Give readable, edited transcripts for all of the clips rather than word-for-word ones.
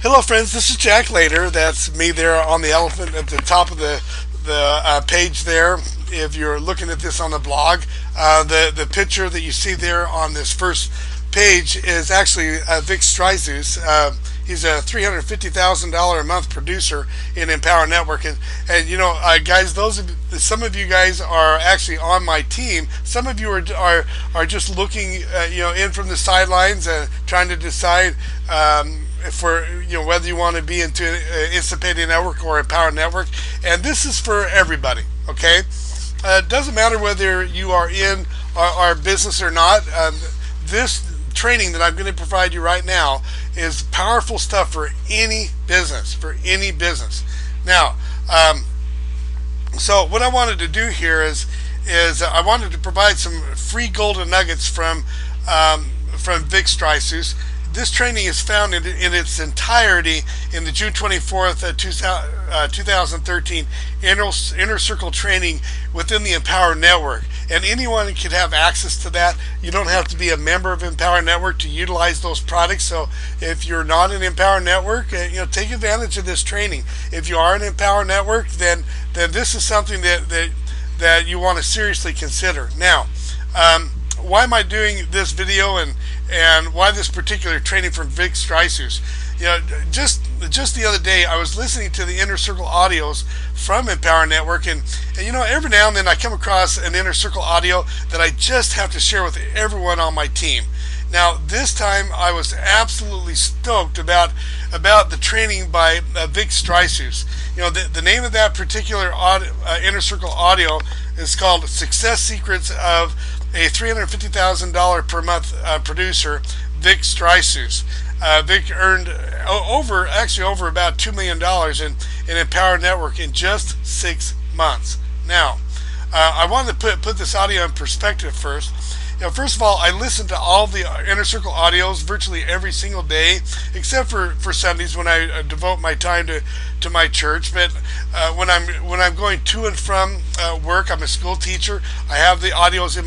Hello, friends. This is Jack Later. That's me there on the elephant at the top of the page there. If you're looking at this on the blog, the picture that you see there on this first page is actually Vic Strizheus. He's a $350,000 a month producer in Empower Network, and guys, some of you guys are actually on my team. Some of you are just looking, in from the sidelines and trying to decide. For whether you want to be into Instapating Network or Empower Network, and this is for everybody. Okay, it doesn't matter whether you are in our business or not. This training that I'm going to provide you right now is powerful stuff for any business. Now, so what I wanted to do here is I wanted to provide some free golden nuggets from Vic Strizheus. This training is found in its entirety in the June 24th, 2013 Inner Circle training within the Empower Network. And anyone can have access to that. You don't have to be a member of Empower Network to utilize those products. So if you're not an Empower Network, take advantage of this training. If you are an Empower Network, then this is something that you want to seriously consider. Now, why am I doing this video and why this particular training from Vic Strizheus? Just the other day I was listening to the Inner Circle audios from Empower Network, and every now and then I come across an Inner Circle audio that I just have to share with everyone on my team. Now this time I was absolutely stoked about the training by Vic Strizheus. The name of that particular Inner Circle audio is called Success Secrets of a $350,000 per month producer, Vic Strizheus. Vic earned over about $2 million in Empower Network in just 6 months. Now, I wanted to put this audio in perspective first. First of all, I listen to all the Inner Circle audios virtually every single day, except for Sundays when I devote my time to my church. But when I'm going to and from work, I'm a school teacher. I have the audios in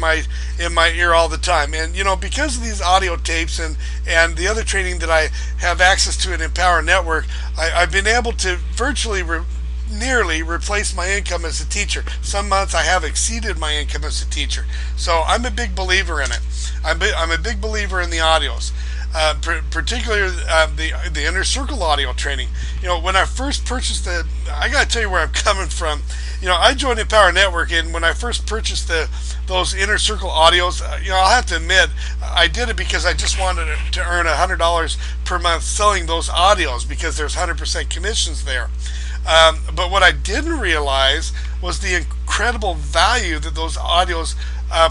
my ear all the time. And because of these audio tapes and the other training that I have access to in Empower Network, I've been able to virtually nearly replace my income as a teacher. Some months I have exceeded my income as a teacher. So I'm a big believer in it. I'm a big believer in the audios, particularly the Inner Circle audio training. When I first purchased I got to tell you where I'm coming from. I joined Empower Network, and when I first purchased those Inner Circle audios, I'll have to admit I did it because I just wanted to earn $100 per month selling those audios because there's 100% commissions there. But what I didn't realize was the incredible value that those audios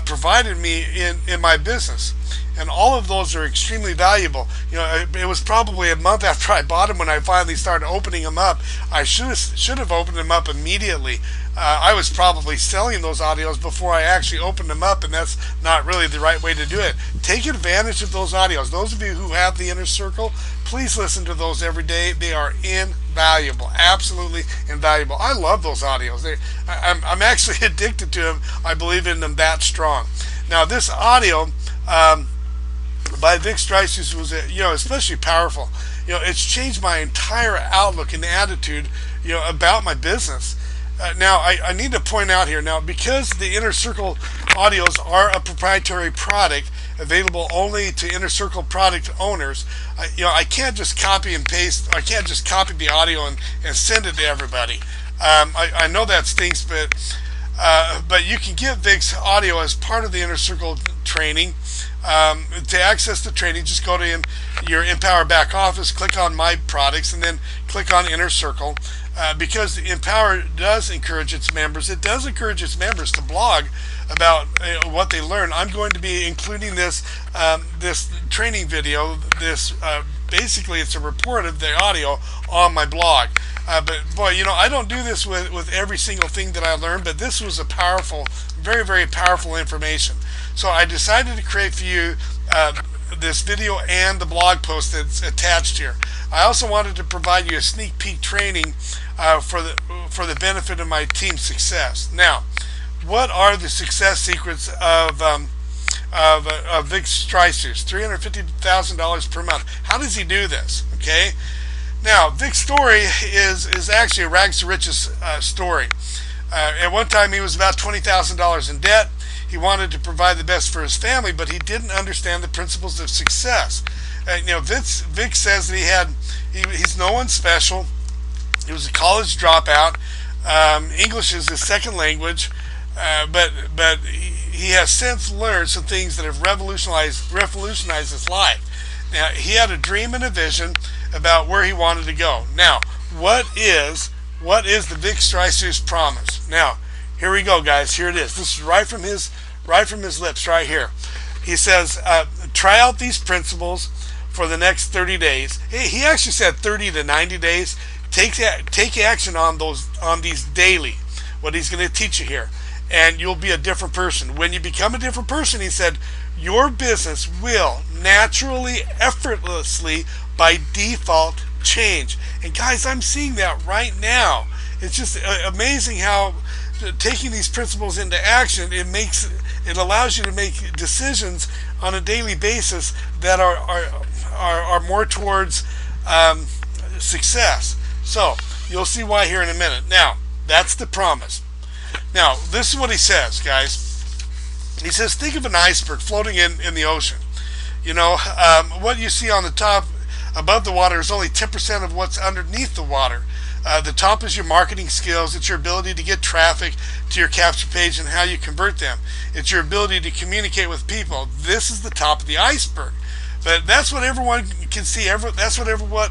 provided me in my business. And all of those are extremely valuable. It was probably a month after I bought them when I finally started opening them up. I should have opened them up immediately. I was probably selling those audios before I actually opened them up, and that's not really the right way to do it. Take advantage of those audios. Those of you who have the Inner Circle, please listen to those every day. They are invaluable, absolutely invaluable. I love those audios. I'm actually addicted to them. I believe in them that strong. Now, this audio by Vic Strizheus was, especially powerful. It's changed my entire outlook and attitude, about my business. Now, I need to point out here now, because the Inner Circle audios are a proprietary product available only to Inner Circle product owners. I can't just copy and paste. I can't just copy the audio and send it to everybody. I know that stinks, but you can get Vic's audio as part of the Inner Circle training. To access the training, just go to your Empower back office, click on My Products, and then click on Inner Circle. Because Empower does encourage its members, to blog about what they learn. I'm going to be including this training video. Basically, it's a report of the audio on my blog. But boy, I don't do this with every single thing that I learned, but this was a powerful, very, very powerful information. So I decided to create for you this video and the blog post that's attached here. I also wanted to provide you a sneak peek training for the benefit of my team's success. Now, what are the success secrets of Vic Strizheus? $350,000 per month. How does he do this? Okay. Now, Vic's story is actually a rags to riches story. At one time, he was about $20,000 in debt. He wanted to provide the best for his family, but he didn't understand the principles of success. Vic says that he's no one special. He was a college dropout. English is his second language, but he has since learned some things that have revolutionized his life. Now, he had a dream and a vision about where he wanted to go. Now, what is the Vic Strizheus promise? Now, here we go, guys. Here it is. This is right from his lips, right here. He says, try out these principles for the next 30 days. He actually said 30 to 90 days. Take action on these daily. What he's going to teach you here, and you'll be a different person. When you become a different person, he said, your business will naturally, effortlessly, by default, change. And guys, I'm seeing that right now. It's just amazing how taking these principles into action, it allows you to make decisions on a daily basis that are more towards success. So you'll see why here in a minute. Now, that's the promise. Now, this is what he says, guys. He says, think of an iceberg floating in the ocean. What you see on the top above the water is only 10% of what's underneath the water. The top is your marketing skills. It's your ability to get traffic to your capture page and how you convert them. It's your ability to communicate with people. This is the top of the iceberg. But that's what everyone can see. That's what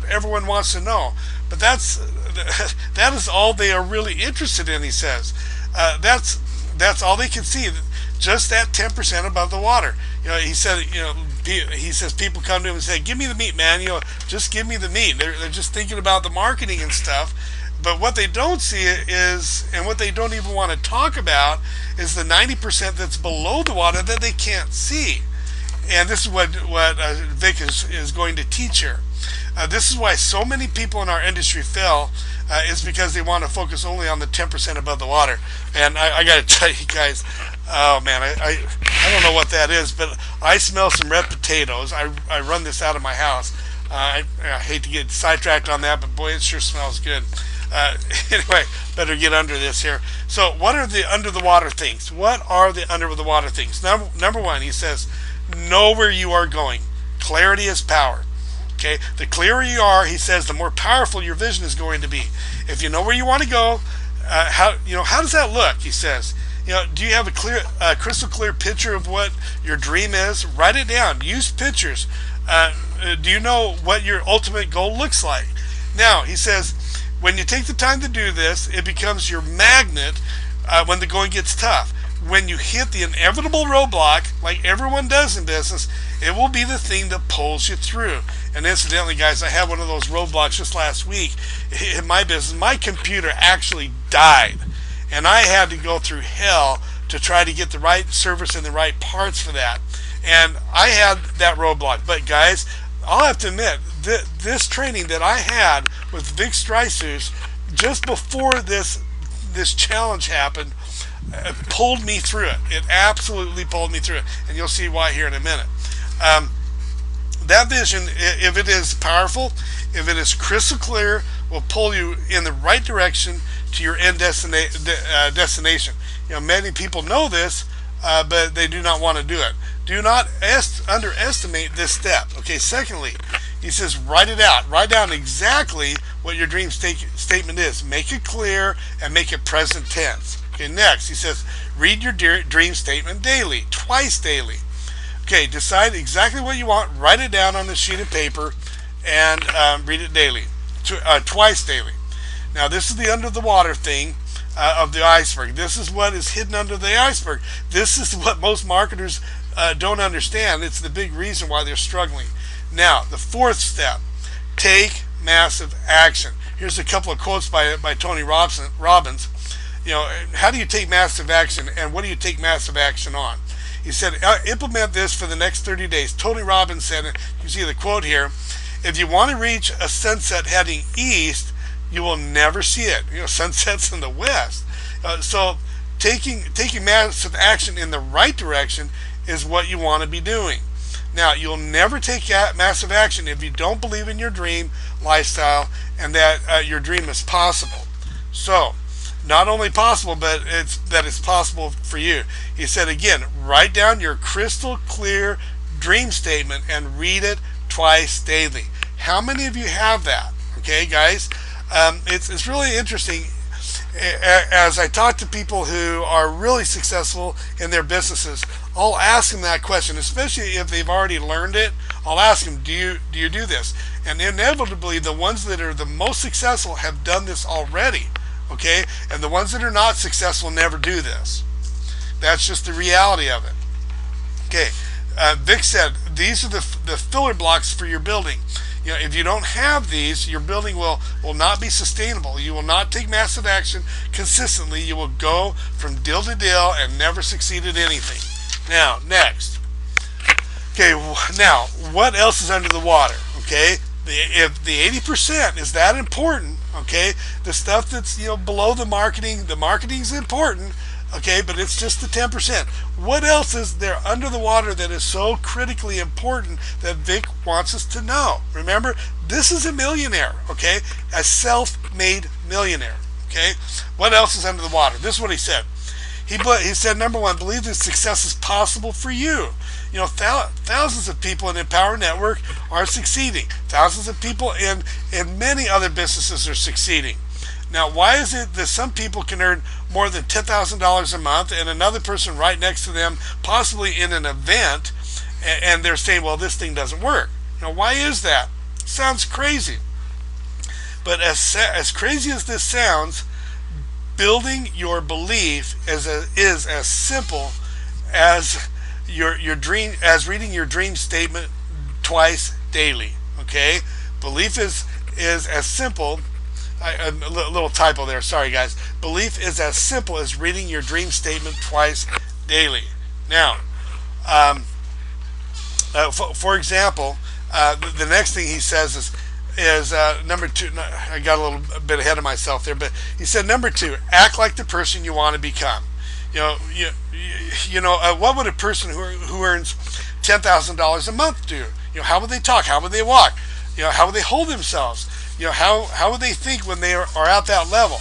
everyone wants to know. But that is all they are really interested in, he says. That's all they can see. Just that 10% above the water. He says people come to him and say, "Give me the meat, man. Just give me the meat." They're just thinking about the marketing and stuff. But what they don't see is, and what they don't even want to talk about, is the 90% that's below the water that they can't see. And this is what Vic is going to teach here. This is why so many people in our industry fail, is because they want to focus only on the 10% above the water. And I got to tell you guys, oh man, I don't know what that is, but I smell some red potatoes. I run this out of my house. I hate to get sidetracked on that, but boy, it sure smells good. Anyway, better get under this here. So what are the under the water things? What are the under the water things? Number one, he says, know where you are going. Clarity is power. Okay, the clearer you are, he says, the more powerful your vision is going to be. If you know where you want to go, how does that look? He says, do you have a crystal clear picture of what your dream is? Write it down. Use pictures. Do you know what your ultimate goal looks like? Now, he says, when you take the time to do this, it becomes your magnet when the going gets tough. When you hit the inevitable roadblock, like everyone does in business, it will be the thing that pulls you through. And incidentally, guys, I had one of those roadblocks just last week in my business. My computer actually died, and I had to go through hell to try to get the right service and the right parts for that. And I had that roadblock. But guys, I'll have to admit, this training that I had with Vic Strizheus just before this challenge happened, pulled me through it. It absolutely pulled me through it, and you'll see why here in a minute. That vision, if it is powerful, if it is crystal clear, will pull you in the right direction to your end destination. Many people know this, but they do not want to do it. Do not underestimate this step. Okay. Secondly, he says, write it out. Write down exactly what your dream statement is. Make it clear and make it present tense. Okay. Next, he says, read your dream statement daily, twice daily. Okay, decide exactly what you want, write it down on a sheet of paper, and read it daily, twice daily. Now, this is the under the water thing of the iceberg. This is what is hidden under the iceberg. This is what most marketers don't understand. It's the big reason why they're struggling. Now, the fourth step, take massive action. Here's a couple of quotes by Tony Robbins. How do you take massive action, and what do you take massive action on? He said, implement this for the next 30 days. Tony Robbins said, you see the quote here, if you want to reach a sunset heading east, you will never see it. Sunset's in the west. So taking massive action in the right direction is what you want to be doing. Now, you'll never take massive action if you don't believe in your dream lifestyle and that your dream is possible. So, not only possible, but it's possible for you. He said again, write down your crystal clear dream statement and read it twice daily. How many of you have that? Okay, guys, it's really interesting. As I talk to people who are really successful in their businesses, I'll ask them that question, especially if they've already learned it. I'll ask them, do you do this? And inevitably, the ones that are the most successful have done this already. Okay, and the ones that are not successful never do this. That's just the reality of it. Okay, Vic said these are the filler blocks for your building. You know, if you don't have these, your building will not be sustainable. You will not take massive action consistently. You will go from deal to deal and never succeed at anything. Now, next. Okay, now what else is under the water? Okay, if the 80% is that important, okay, the stuff that's below the marketing is important, okay, but it's just the 10%. What else is there under the water that is so critically important that Vic wants us to know? Remember, this is a millionaire, okay, a self-made millionaire, okay. What else is under the water? This is what he said. He said, number one, believe that success is possible for you. You know, thousands of people in Empower Network are succeeding. Thousands of people in many other businesses are succeeding. Now, why is it that some people can earn more than $10,000 a month and another person right next to them, possibly in an event, and they're saying, well, this thing doesn't work? You know, why is that? Sounds crazy. But as crazy as this sounds, building your belief is as simple as reading your dream statement twice daily. Okay, belief is as simple. A little typo there. Sorry, guys. Belief is as simple as reading your dream statement twice daily. Now, for example, the next thing he says is number two. I got a little bit ahead of myself there, but he said number two: act like the person you want to become. What would a person who earns $10,000 a month do? How would they talk? How would they walk? How would they hold themselves? How would they think when they are at that level?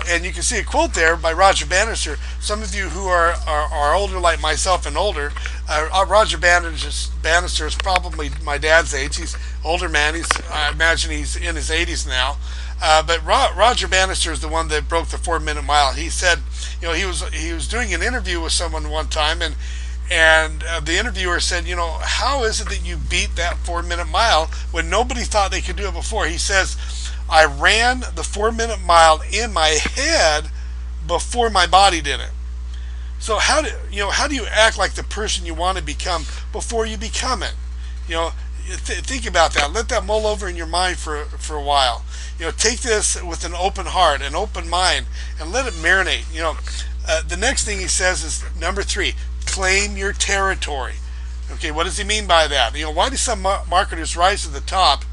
And you can see a quote there by Roger Bannister. Some of you who are older, like myself and older, Roger Bannister is probably my dad's age. He's older man. I imagine he's in his 80s now. But Roger Bannister is the one that broke the 4-minute mile. He said, he was doing an interview with someone one time, and the interviewer said, how is it that you beat that 4-minute mile when nobody thought they could do it before? He says, I ran the 4-minute mile in my head before my body did it. So how do you act like the person you want to become before you become it? Think about that. Let that mull over in your mind for a while. Take this with an open heart, an open mind, and let it marinate. The next thing he says is number 3. Claim your territory. Okay, what does he mean by that? Why do some marketers rise to the top,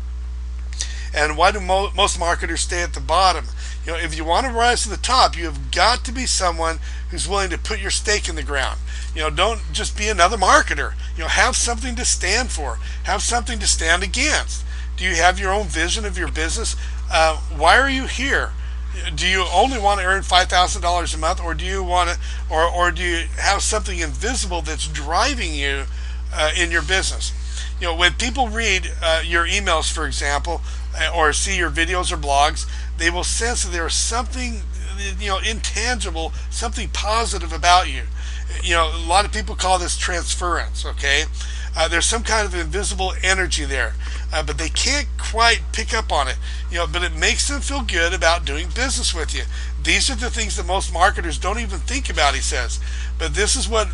and why do most marketers stay at the bottom? If you want to rise to the top, you have got to be someone who's willing to put your stake in the ground. Don't just be another marketer. Have something to stand for. Have something to stand against. Do you have your own vision of your business? Why are you here? Do you only want to earn $5,000 a month, or do you want to, or do you have something invisible that's driving you in your business? When people read your emails, for example, or see your videos or blogs, they will sense that there is something, intangible, something positive about you. A lot of people call this transference. Okay, there's some kind of invisible energy there, but they can't quite pick up on it. But it makes them feel good about doing business with you. These are the things that most marketers don't even think about, he says. But this is what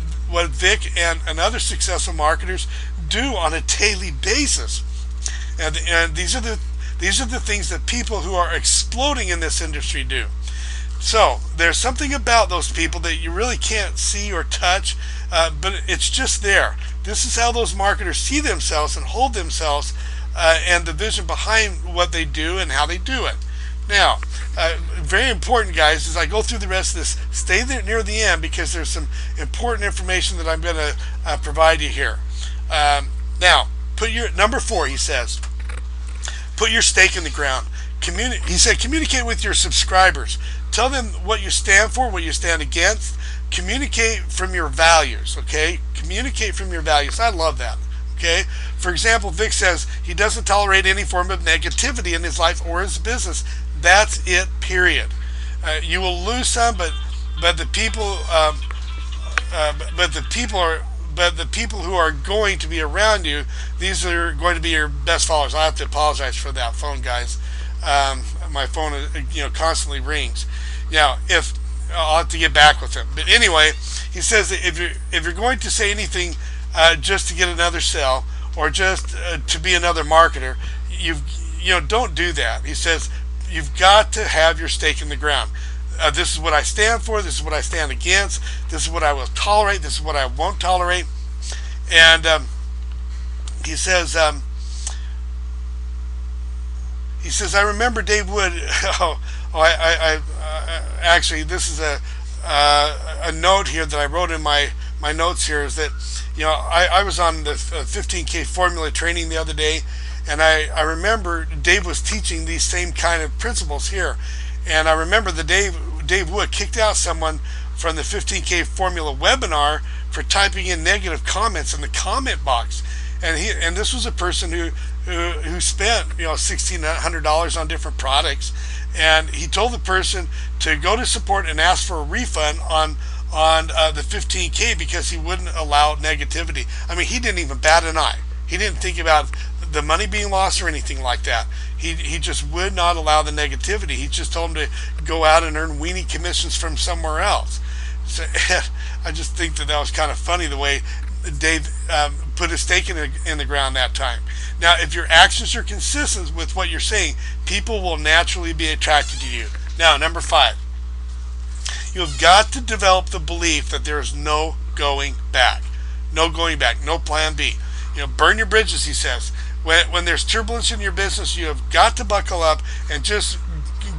Vic and other successful marketers do on a daily basis. And these are the things that people who are exploding in this industry do. So there's something about those people that you really can't see or touch, but it's just there. This is how those marketers see themselves and hold themselves, and the vision behind what they do and how they do it. Now, very important, guys, as I go through the rest of this, stay there near the end, because there's some important information that I'm going to provide you here. Now, put your number 4. He says, put your stake in the ground. He said, communicate with your subscribers. Tell them what you stand for, what you stand against. Communicate from your values. Okay, communicate from your values. I love that. Okay. For example, Vic says he doesn't tolerate any form of negativity in his life or his business. That's it. Period. You will lose some, but the people but the people who are going to be around you, these are going to be your best followers. I have to apologize for that phone, guys. My phone, constantly rings. Now, if I'll have to get back with him, but anyway, he says that if you're going to say anything just to get another sell or just to be another marketer, don't do that. He says you've got to have your stake in the ground. This is what I stand for. This is what I stand against. This is what I will tolerate. This is what I won't tolerate. And he says, I remember Dave Wood. Actually, this is a note here that I wrote in my notes here. Is that I was on the 15K formula training the other day, and I remember Dave was teaching these same kind of principles here. And I remember the Dave Wood kicked out someone from the 15K Formula webinar for typing in negative comments in the comment box. And this was a person who spent $1,600 on different products, and he told the person to go to support and ask for a refund on the 15K because he wouldn't allow negativity. I mean, he didn't even bat an eye. He didn't think about the money being lost or anything like that. He just would not allow the negativity. He just told him to go out and earn weenie commissions from somewhere else. So I just think that was kind of funny the way Dave put his stake in the ground that time. Now, if your actions are consistent with what you're saying, people will naturally be attracted to you. Now, number 5, you've got to develop the belief that there is no going back. No going back. No plan B. Burn your bridges, he says. When there's turbulence in your business, you have got to buckle up and just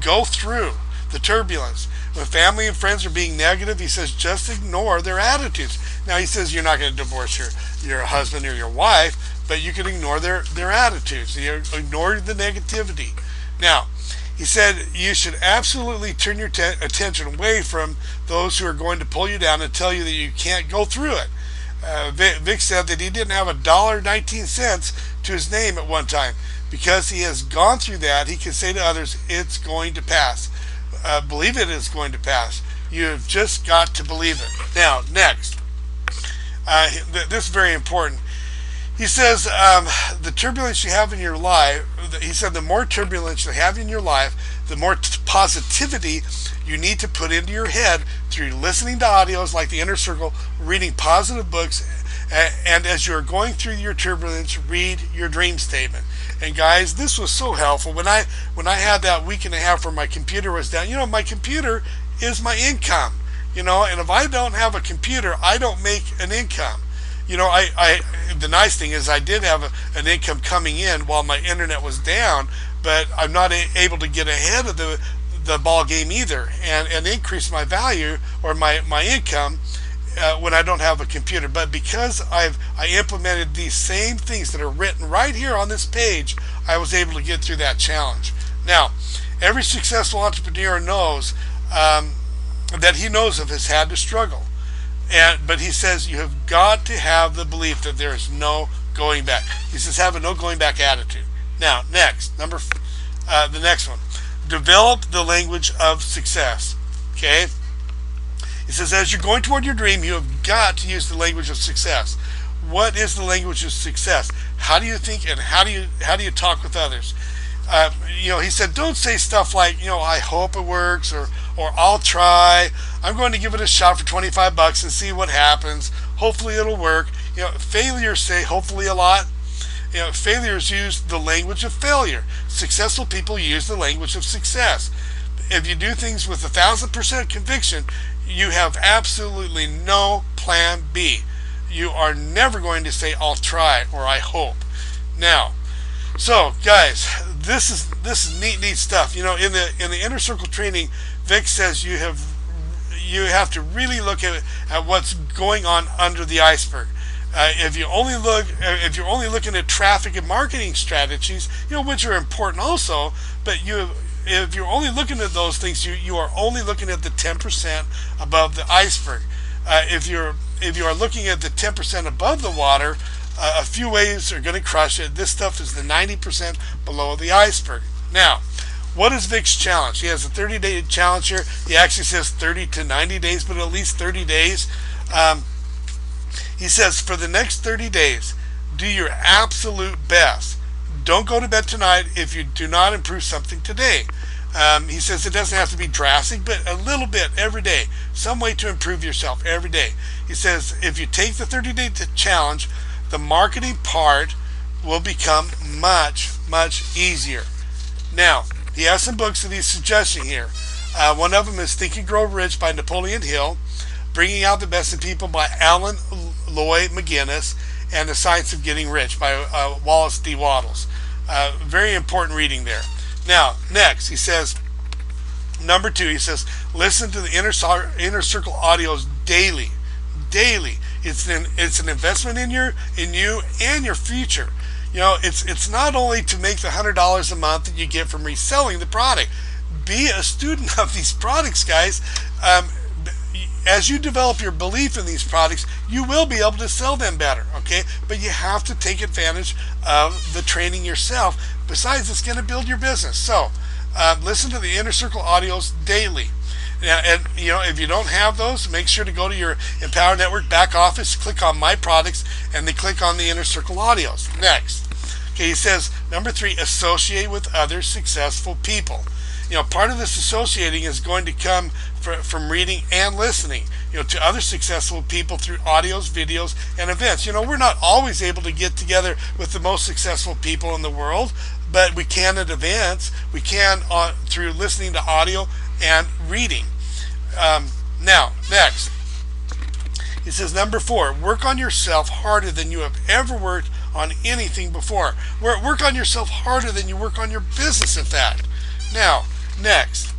go through the turbulence. When family and friends are being negative, he says, just ignore their attitudes. Now, he says you're not going to divorce your husband or your wife, but you can ignore their attitudes. You ignore the negativity. Now, he said you should absolutely turn your attention away from those who are going to pull you down and tell you that you can't go through it. Vic said that he didn't have $1.19 to his name at one time. Because he has gone through that, he can say to others, it's going to pass. Believe it is going to pass. You've just got to believe it. Now, next. This is very important. He says the turbulence you have in your life, he said the more turbulence you have in your life, the more positivity you need to put into your head through listening to audios like the Inner Circle, reading positive books, and as you're going through your turbulence, read your dream statement. And guys, this was so helpful. When I had that week and a half where my computer was down, my computer is my income. And if I don't have a computer, I don't make an income. The nice thing is I did have an income coming in while my internet was down, but I'm not able to get ahead of the ball game either and increase my value or my income when I don't have a computer. But because I implemented these same things that are written right here on this page, I was able to get through that challenge. Now, every successful entrepreneur knows that he knows of has had to struggle. But he says you have got to have the belief that there is no going back. He says have a no going back attitude. Now, next, the next one. Develop the language of success. Okay? He says as you're going toward your dream, you have got to use the language of success. What is the language of success? How do you think and how do you talk with others? He said don't say stuff like, I hope it works or I'll try. I'm going to give it a shot for $25 and see what happens. Hopefully it'll work. Failures say hopefully a lot. Failures use the language of failure. Successful people use the language of success. If you do things with 1,000% conviction, you have absolutely no plan B. You are never going to say I'll try or I hope. Now, so guys, this is neat stuff. In the Inner Circle training, Vic says you have to really look at what's going on under the iceberg. If you're only looking at traffic and marketing strategies, which are important also, but if you're only looking at those things, you are only looking at the 10% above the iceberg. If you are looking at the 10% above the water, a few waves are going to crush it. This stuff is the 90% below the iceberg. Now, what is Vic's challenge? He has a 30-day challenge here. He actually says 30 to 90 days, but at least 30 days. He says, for the next 30 days, do your absolute best. Don't go to bed tonight if you do not improve something today. He says it doesn't have to be drastic, but a little bit every day. Some way to improve yourself every day. He says if you take the 30-day challenge, the marketing part will become much, much easier. Now, he has some books that he's suggesting here. One of them is Think and Grow Rich by Napoleon Hill, Bringing Out the Best in People by Alan Loy McGinnis, and The Science of Getting Rich by Wallace D. Wattles. Very important reading there. Now, next, he says, number 2, he says, listen to the Inner Circle audios daily. Daily. It's an investment in you and your future. It's not only to make the $100 a month that you get from reselling the product. Be a student of these products, guys. As you develop your belief in these products, you will be able to sell them better, okay? But you have to take advantage of the training yourself. Besides, it's going to build your business. So, listen to the Inner Circle audios daily. Now, and if you don't have those, make sure to go to your Empower Network back office, click on My Products, and then click on the Inner Circle audios. Next, okay, he says number 3, associate with other successful people. Part of this associating is going to come from reading and listening, to other successful people through audios, videos, and events. We're not always able to get together with the most successful people in the world, but we can at events. We can through listening to audio and reading. Now, next, he says number 4, work on yourself harder than you have ever worked on anything before. Work on yourself harder than you work on your business, in fact. Now, next,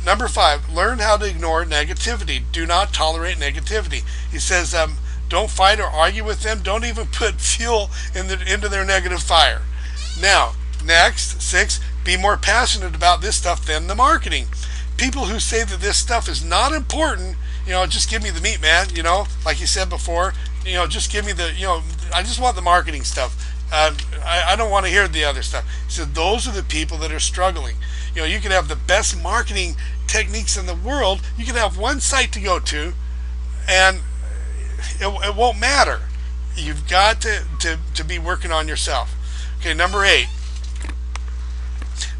number 5, learn how to ignore negativity. Do not tolerate negativity. He says, don't fight or argue with them. Don't even put fuel into their negative fire. Now, next, 6, be more passionate about this stuff than the marketing. People who say that this stuff is not important, just give me the meat, man, like you said before, just give me I just want the marketing stuff. I don't want to hear the other stuff. He said those are the people that are struggling. You can have the best marketing techniques in the world. You can have one site to go to, and it won't matter. You've got to be working on yourself. Okay, number 8.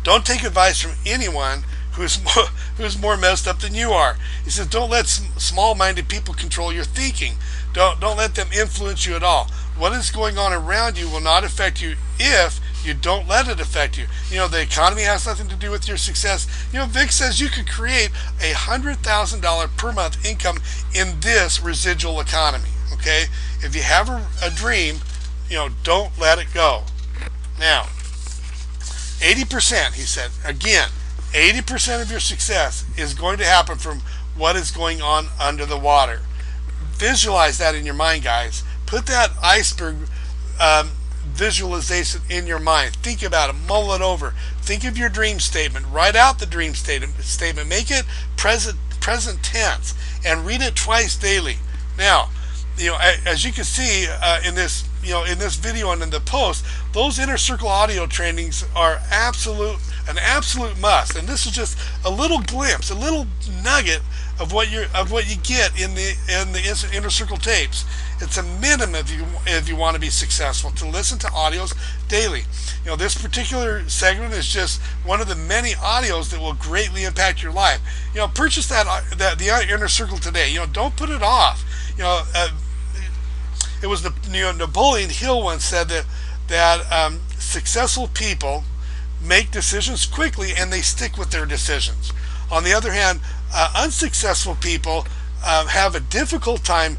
Don't take advice from anyone who's more messed up than you are. He says don't let small-minded people control your thinking. Don't let them influence you at all. What is going on around you will not affect you if you don't let it affect you. The economy has nothing to do with your success. Vic says you could create a $100,000 per month income in this residual economy. Okay, if you have a dream, don't let it go. Now, 80%, he said, again, 80% of your success is going to happen from what is going on under the water. Visualize that in your mind, guys. Put that iceberg visualization in your mind. Think about it. Mull it over. Think of your dream statement. Write out the dream statement. Make it present tense, and read it twice daily. Now, as you can see in this video and in the post, those Inner Circle audio trainings are an absolute must. And this is just a little glimpse, a little nugget of what you get in the Inner Circle tapes. It's a minimum if you want to be successful, to listen to audios daily. This particular segment is just one of the many audios that will greatly impact your life. Purchase the Inner Circle today. Don't put it off. It was Napoleon Hill once said that successful people make decisions quickly and they stick with their decisions. On the other hand, unsuccessful people have a difficult time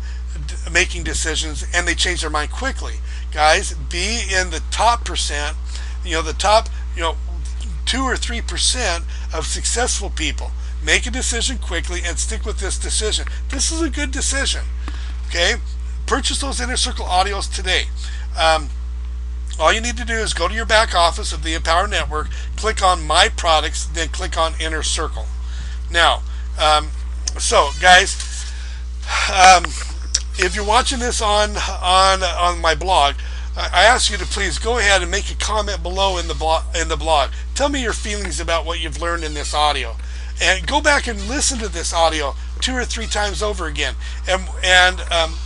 making decisions and they change their mind quickly. Guys, be in the top percent, the top 2 or 3% of successful people. Make a decision quickly and stick with this decision. This is a good decision. Okay? purchase those Inner Circle audios today. All you need to do is go to your back office of the Empower Network, click on My Products, then click on Inner Circle. Now, so guys, if you're watching this on my blog, I ask you to please go ahead and make a comment below in the blog. Tell me your feelings about what you've learned in this audio, and go back and listen to this audio 2 or 3 times over again. And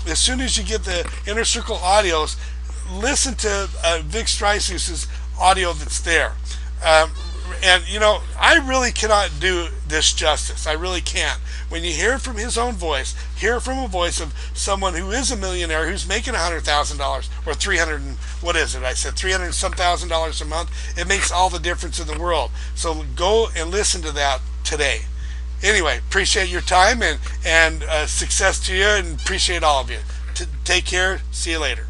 as soon as you get the Inner Circle audios, listen to Vic Strizheus' audio that's there. And you know, I really cannot do this justice. I really can't. When you hear it from his own voice, hear it from a voice of someone who is a millionaire, who's making $100,000 or 300 and what is it? I said 300 some $1,000 a month. It makes all the difference in the world. So go and listen to that today. Anyway, appreciate your time and success to you, and appreciate all of you. Take care. See you later.